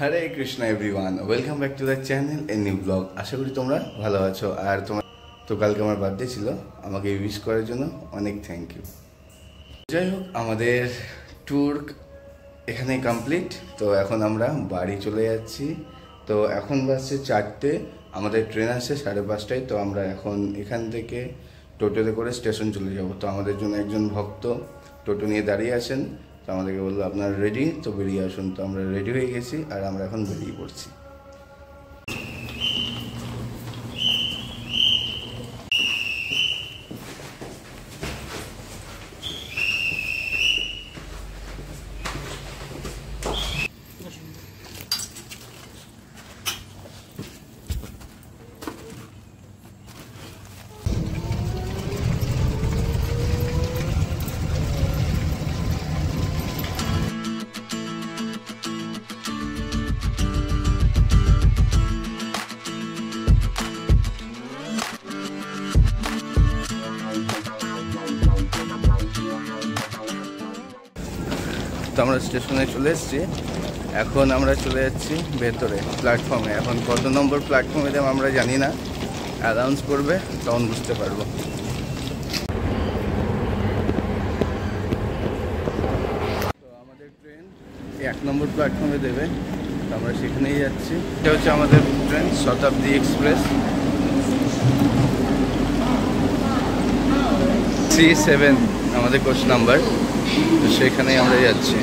Hare Krishna everyone, welcome back to the channel a new blog. আশা করি তোমরা ভালো আছো। আর তোমার তো কালকে আমার বার্থডে ছিল, আমাকে উইশ করার জন্য অনেক থ্যাংক ইউ। যাই হোক, আমাদের ট্যুর এখানে কমপ্লিট। তো এখন আমরা বাড়ি চলে যাচ্ছি। তো এখন বাজছে 4টে, আমাদের ট্রেন আসছে 5:30টায়। তো আমরা এখন এখান থেকে টোটোতে করে স্টেশন চলে যাব। তো আমাদের জন্য একজন ভক্ত টোটো নিয়ে দাঁড়িয়ে আছেন। তো আমাদেরকে বললো আপনারা রেডি, তো বেরিয়ে আসুন। তো আমরা রেডি হয়ে গেছি আর আমরা এখন বেরিয়ে পড়ছি। তো আমরা স্টেশনে চলে এসেছি। এখন আমরা চলে যাচ্ছি ভেতরে প্ল্যাটফর্মে। এখন কত নম্বর প্ল্যাটফর্মে দেব আমরা জানি না, অ্যানাউন্স করবে তখন বুঝতে পারবো। তো আমাদের ট্রেন 1 নম্বর প্ল্যাটফর্মে দেবে, তো আমরা সেখানেই যাচ্ছি। এটা হচ্ছে আমাদের ট্রেন শতাব্দী এক্সপ্রেস 37 আমাদের কোচ নাম্বার। তো সেখানেই আমরা যাচ্ছি।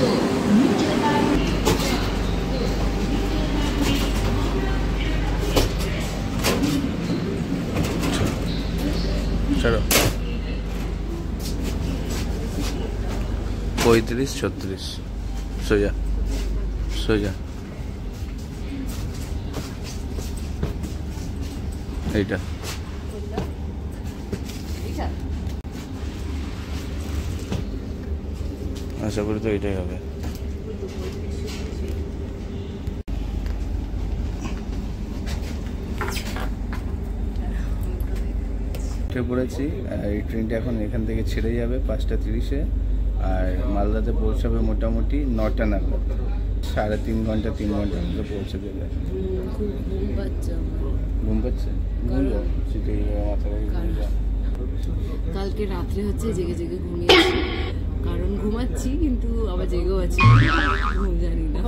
চলো 35-36 সোজা সোজা এইটা। আশা করি তো এটাই হবে। উঠে পড়েছি। এই ট্রেনটা এখন এখান থেকে ছেড়ে যাবে 5:30-এ, আর মালদাতে পৌঁছাবে মোটামুটি 9টা নাগাদ। 3.5 ঘন্টা 3 ঘন্টার মধ্যে পৌঁছে দেবে। ঘুম পাচ্ছে? কালকে রাত্রে হচ্ছে জেগে জেগে ঘুমিয়েছি, কারণ ঘুমাচ্ছি কিন্তু আবার জেগেও আছি, ঘুম জানি না।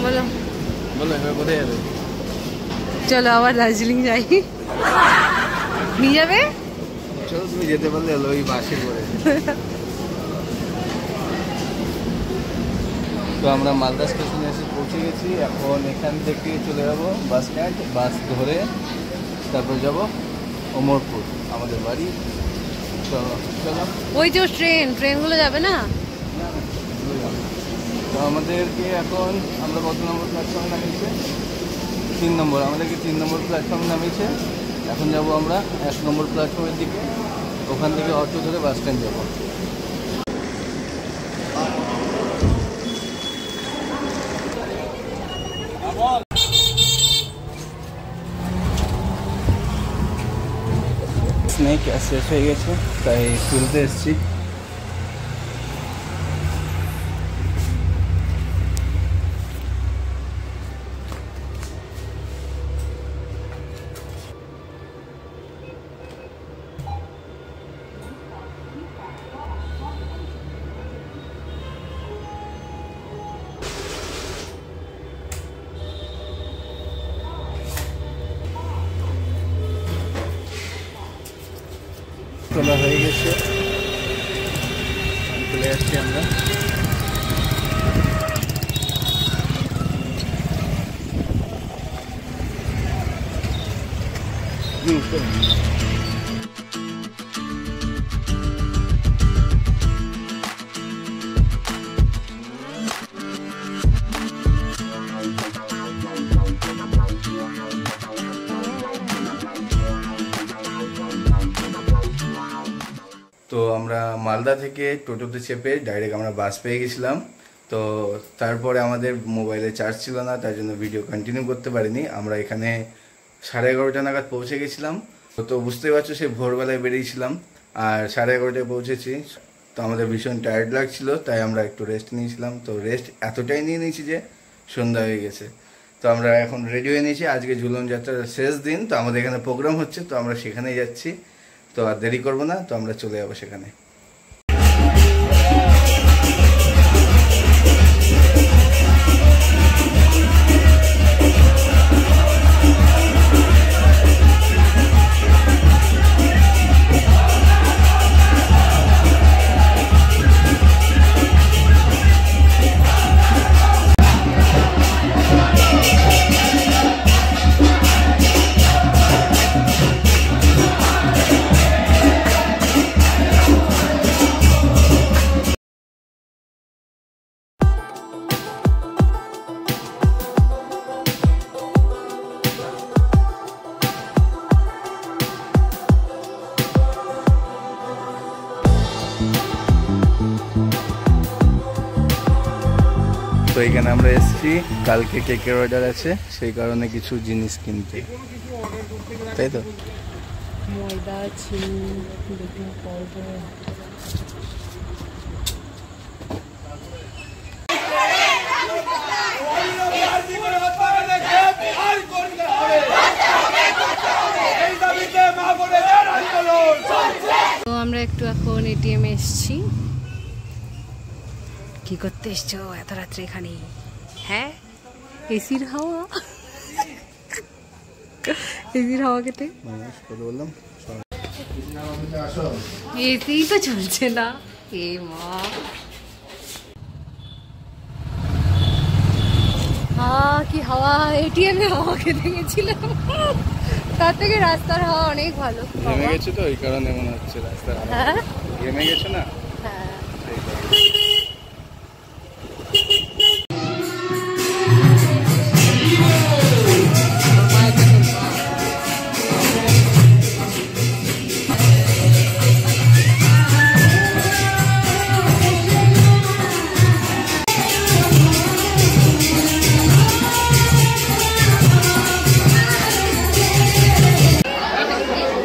বলো বলো এবার কোথায় যাবে? চলো আবার দার্জিলিং যাই। নিয়ে যাবে? চলো, তুমি যেতে পারলে হলো ওই বাসে করে। তো আমরা মালদা স্টেশনে এসে পৌঁছে গেছি। এখন এখান থেকে চলে যাবো বাস স্ট্যান্ড, বাস ধরে তারপর যাব অমরপুর, আমাদের বাড়ি। তো চলো। ওই যে ট্রেনগুলো যাবে না? তো আমাদেরকে এখন আমরা কত নম্বর প্ল্যাটফর্মে নামিয়েছে? 3 নম্বর। আমাদেরকে 3 নম্বর প্ল্যাটফর্মে নামিয়েছে। এখন যাব আমরা 1 নম্বর প্ল্যাটফর্মের দিকে। ওখান থেকে অটো ধরে বাস স্ট্যান্ড যাবো। স্নেক শেষ হয়ে গেছে, তাই তুলতে এসেছি। তোলা হয়ে গেছে, চলে যাচ্ছি আমরা। তো আমরা মালদা থেকে টোটোতে চেপে ডাইরেক্ট আমরা বাস পেয়ে গেছিলাম। তো তারপরে আমাদের মোবাইলে চার্জ ছিল না, তার জন্য ভিডিও কন্টিনিউ করতে পারিনি। আমরা এখানে 11:30 নাগাদ পৌঁছে গেছিলাম। তো বুঝতেই পারছো সেই ভোরবেলায় বেরিয়েছিলাম আর 11:30টায় পৌঁছেছি। তো আমাদের ভীষণ টায়ার্ড লাগছিল, তাই আমরা একটু রেস্ট নিয়েছিলাম। তো রেস্ট এতটাই নিয়ে নিয়েছি যে সন্ধ্যা হয়ে গেছে। তো আমরা এখন রেডি হয়ে নিয়েছি, আজকে ঝুলন যাত্রার শেষ দিন। তো আমাদের এখানে প্রোগ্রাম হচ্ছে, তো আমরা সেখানেই যাচ্ছি। তো আর দেরি করবো না, তো আমরা চলে যাবো সেখানে। তো এখানে আমরা এসেছি, কালকে কেকের অর্ডার আছে, সেই কারণে কিছু জিনিস কিনতে, তাই তো। ময়দা, চিনি, বেকিং পাউডার। তো আমরা একটু এখন এটিএম এসছি। কি করতে এসছো এত রাত্রে এখানে? হ্যাঁ, এসির হাওয়া, এসির হাওয়া খেতে। বললাম এসি তো চলছে না। এ মা, কি হাওয়া! এটিএম এ হাওয়া খেতে গেছিলাম, তার থেকে রাস্তার হাওয়া অনেক ভালো। ঘেমে গেছে তো, এই কারণে মনে হচ্ছে রাস্তার হাওয়া। হ্যাঁ, ঘেমে গেছে না? হ্যাঁ।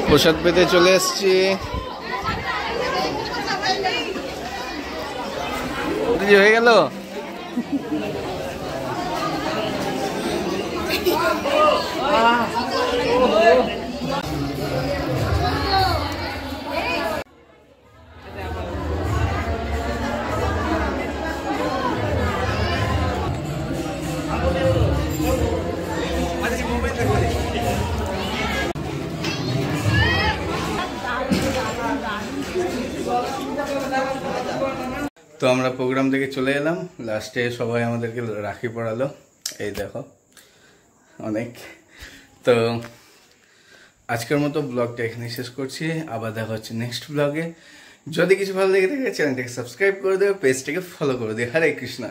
প্রসাদ পেতে চলে এসছি। হয়ে গেল। তো আমরা প্রোগ্রাম থেকে চলে এলাম, লাস্টে সবাই আমাদেরকে রাখি পড়ালো, এই দেখো অনেক। তো আজকের মতো ব্লগটা এখানে শেষ করছি, আবার দেখা হচ্ছে নেক্সট ব্লগে। যদি কিছু ভালো লেগে থাকে চ্যানেলটাকে সাবস্ক্রাইব করে দেবে, পেজটাকে ফলো করে দিও। হরে কৃষ্ণা।